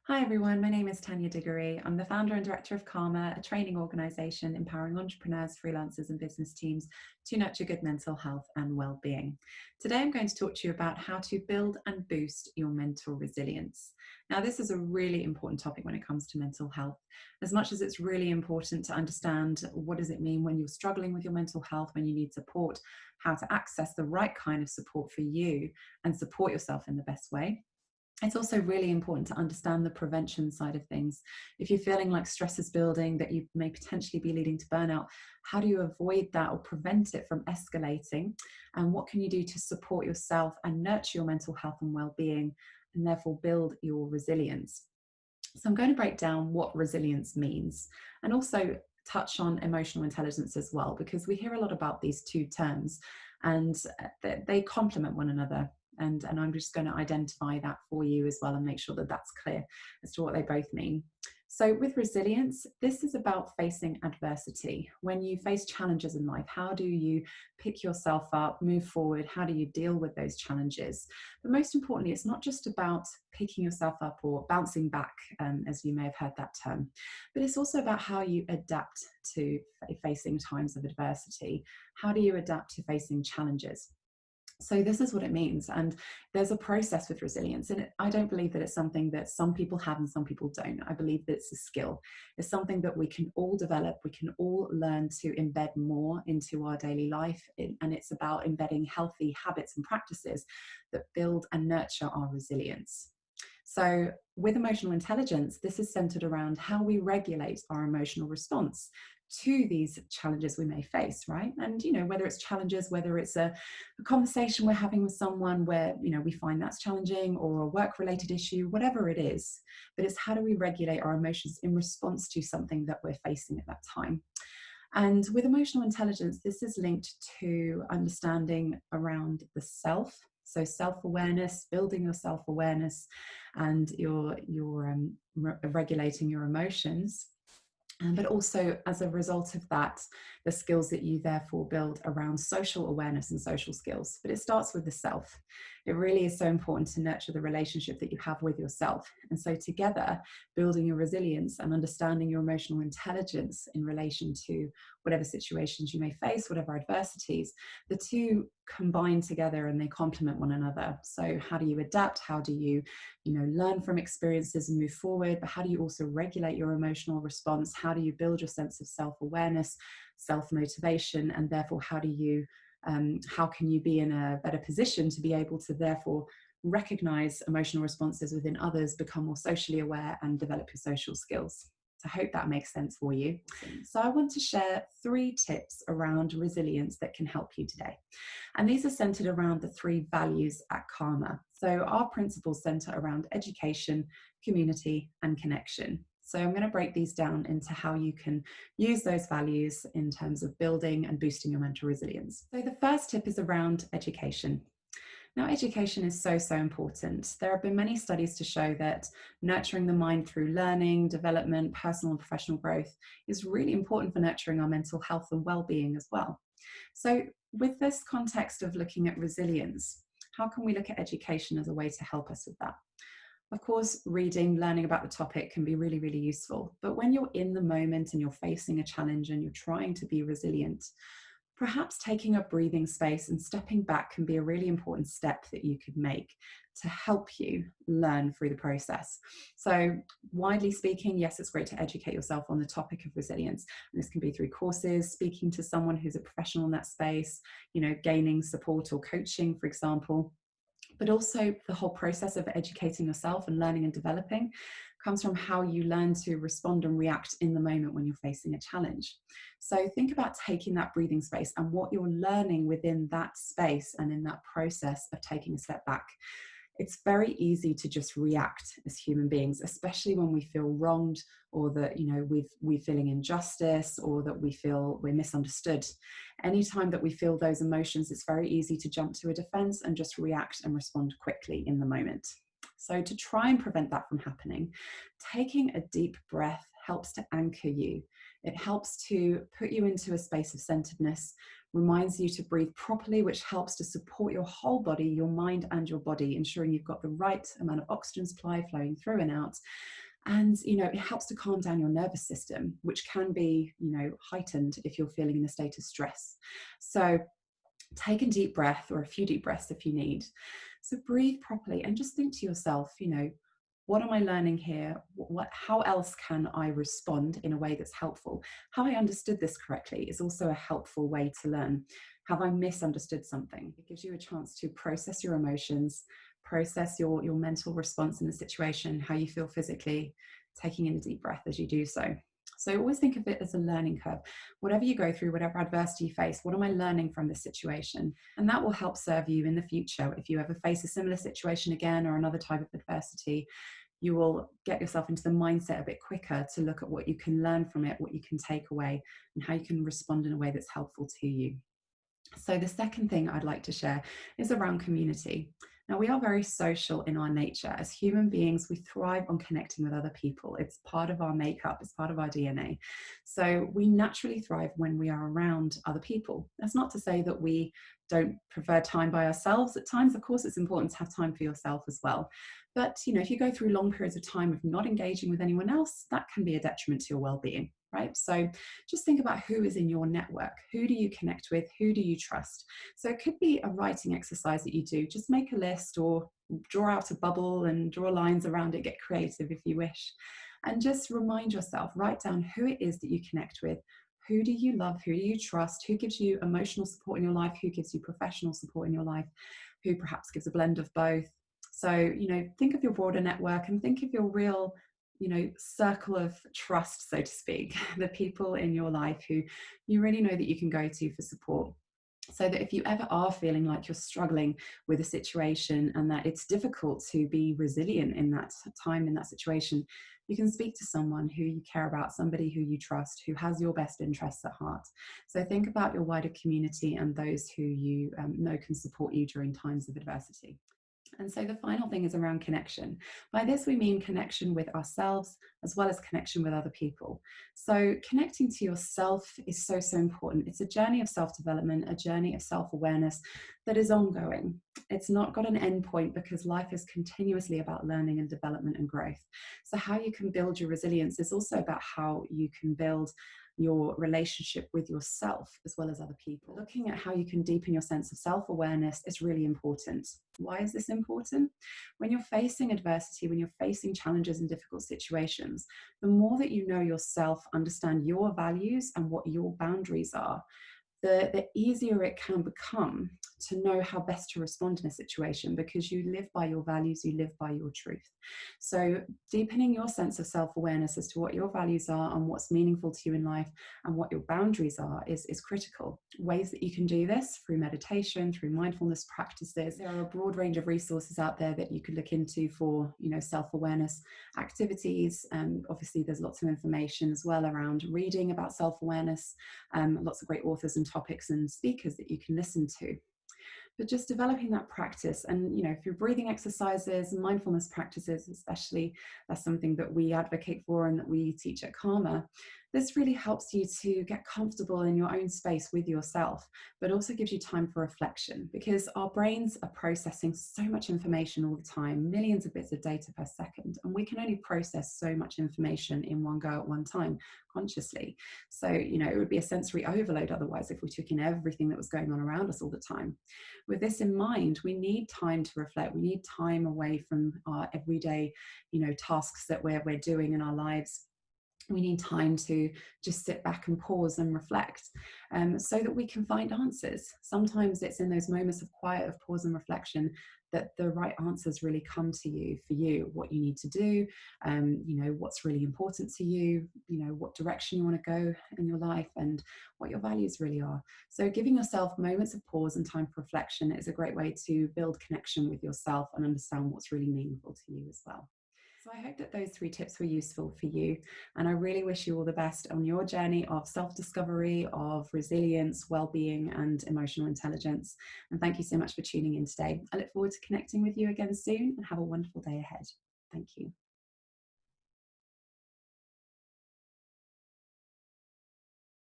Hi everyone, my name is Tania Diggory. I'm the founder and director of Calmer, a training organisation empowering entrepreneurs, freelancers and business teams to nurture good mental health and well-being. Today I'm going to talk to you about how to build and boost your mental resilience. Now this is a really important topic when it comes to mental health. As much as it's really important to understand what does it mean when you're struggling with your mental health, when you need support, how to access the right kind of support for you and support yourself in the best way. It's also really important to understand the prevention side of things. If you're feeling like stress is building, that you may potentially be leading to burnout, how do you avoid that or prevent it from escalating? And what can you do to support yourself and nurture your mental health and well-being, and therefore build your resilience? So I'm going to break down what resilience means and also touch on emotional intelligence as well, because we hear a lot about these two terms and they complement one another. And I'm just going to identify that for you as well and make sure that that's clear as to what they both mean. So with resilience, this is about facing adversity. When you face challenges in life, how do you pick yourself up, move forward? How do you deal with those challenges? But most importantly, it's not just about picking yourself up or bouncing back, as you may have heard that term, but it's also about how you adapt to facing times of adversity. How do you adapt to facing challenges? So this is what it means. And there's a process with resilience. And I don't believe that it's something that some people have and some people don't. I believe that it's a skill. It's something that we can all develop. We can all learn to embed more into our daily life. And it's about embedding healthy habits and practices that build and nurture our resilience. So with emotional intelligence, this is centered around how we regulate our emotional response to these challenges we may face, right? And, whether it's challenges, whether it's a conversation we're having with someone where, we find that's challenging, or a work-related issue, whatever it is, but it's how do we regulate our emotions in response to something that we're facing at that time. And with emotional intelligence, this is linked to understanding around the self. So self-awareness, building your self-awareness and regulating your emotions. But also, as a result of that, the skills that you therefore build around social awareness and social skills. But it starts with the self. It really is so important to nurture the relationship that you have with yourself. And so together, building your resilience and understanding your emotional intelligence in relation to whatever situations you may face, whatever adversities, the two combine together and they complement one another. So how do you adapt? How do you learn from experiences and move forward? But how do you also regulate your emotional response? How do you build your sense of self-awareness, self-motivation, and therefore how can you be in a better position to be able to therefore recognize emotional responses within others, become more socially aware, and develop your social skills? So I hope that makes sense for you. So I want to share 3 tips around resilience that can help you today. And these are centered around the 3 values at Calmer. So our principles center around education, community, and connection. So I'm going to break these down into how you can use those values in terms of building and boosting your mental resilience. So the first tip is around education. Now, education is so, so important. There have been many studies to show that nurturing the mind through learning, development, personal and professional growth is really important for nurturing our mental health and well-being as well. So with this context of looking at resilience, how can we look at education as a way to help us with that? Of course, reading, learning about the topic can be really, really useful. But when you're in the moment and you're facing a challenge and you're trying to be resilient, perhaps taking a breathing space and stepping back can be a really important step that you could make to help you learn through the process. So widely speaking, yes, it's great to educate yourself on the topic of resilience. And this can be through courses, speaking to someone who's a professional in that space, gaining support or coaching, for example. But also the whole process of educating yourself and learning and developing comes from how you learn to respond and react in the moment when you're facing a challenge. So think about taking that breathing space and what you're learning within that space and in that process of taking a step back. It's very easy to just react as human beings, especially when we feel wronged, or that we're feeling injustice, or that we feel we're misunderstood. Anytime that we feel those emotions, it's very easy to jump to a defense and just react and respond quickly in the moment. So to try and prevent that from happening, taking a deep breath, helps to anchor you. It helps to put you into a space of centeredness, reminds you to breathe properly, which helps to support your whole body, your mind and your body, ensuring you've got the right amount of oxygen supply flowing through and out. And, it helps to calm down your nervous system, which can be, heightened if you're feeling in a state of stress. So take a deep breath, or a few deep breaths if you need. So breathe properly and just think to yourself, what am I learning here? How else can I respond in a way that's helpful? Have I understood this correctly is also a helpful way to learn. Have I misunderstood something? It gives you a chance to process your emotions, process your mental response in the situation, how you feel physically, taking in a deep breath as you do so. So always think of it as a learning curve. Whatever you go through, whatever adversity you face, what am I learning from this situation? And that will help serve you in the future. If you ever face a similar situation again or another type of adversity, you will get yourself into the mindset a bit quicker to look at what you can learn from it, what you can take away, and how you can respond in a way that's helpful to you. So the second thing I'd like to share is around community. Now, we are very social in our nature. As human beings, we thrive on connecting with other people. It's part of our makeup, it's part of our DNA. So we naturally thrive when we are around other people. That's not to say that we don't prefer time by ourselves. At times, of course, it's important to have time for yourself as well. But, if you go through long periods of time of not engaging with anyone else, that can be a detriment to your well-being, right? So just think about who is in your network. Who do you connect with? Who do you trust? So it could be a writing exercise that you do. Just make a list or draw out a bubble and draw lines around it. Get creative if you wish. And just remind yourself, write down who it is that you connect with. Who do you love? Who do you trust? Who gives you emotional support in your life? Who gives you professional support in your life? Who perhaps gives a blend of both? So, think of your broader network and think of your real, circle of trust, so to speak, the people in your life who you really know that you can go to for support. So that if you ever are feeling like you're struggling with a situation and that it's difficult to be resilient in that time, in that situation, you can speak to someone who you care about, somebody who you trust, who has your best interests at heart. So think about your wider community and those who you know can support you during times of adversity. And so the final thing is around connection. By this, we mean connection with ourselves as well as connection with other people. So connecting to yourself is so, so important. It's a journey of self-development, a journey of self-awareness that is ongoing. It's not got an end point because life is continuously about learning and development and growth. So how you can build your resilience is also about how you can build your relationship with yourself as well as other people. Looking at how you can deepen your sense of self-awareness is really important. Why is this important? When you're facing adversity, when you're facing challenges and difficult situations, the more that you know yourself, understand your values and what your boundaries are, the easier it can become to know how best to respond in a situation, because you live by your values, you live by your truth. So deepening your sense of self-awareness as to what your values are and what's meaningful to you in life and what your boundaries are is critical. Ways that you can do this through meditation, through mindfulness practices. There are a broad range of resources out there that you could look into for, self-awareness activities. Obviously, there's lots of information as well around reading about self-awareness, lots of great authors and topics and speakers that you can listen to. But just developing that practice, and if you're breathing exercises, mindfulness practices especially, that's something that we advocate for and that we teach at Calmer. This really helps you to get comfortable in your own space with yourself, but also gives you time for reflection, because our brains are processing so much information all the time, millions of bits of data per second, and we can only process so much information in one go at one time consciously. So, it would be a sensory overload otherwise if we took in everything that was going on around us all the time. With this in mind, we need time to reflect. We need time away from our everyday, tasks that we're doing in our lives. We need time to just sit back and pause and reflect, so that we can find answers. Sometimes it's in those moments of quiet, of pause and reflection, that the right answers really come to you, for you, what you need to do, what's really important to you, what direction you want to go in your life and what your values really are. So giving yourself moments of pause and time for reflection is a great way to build connection with yourself and understand what's really meaningful to you as well. So I hope that those 3 tips were useful for you, and I really wish you all the best on your journey of self-discovery, of resilience, well-being and emotional intelligence. And thank you so much for tuning in today. I look forward to connecting with you again soon, and have a wonderful day ahead. Thank you.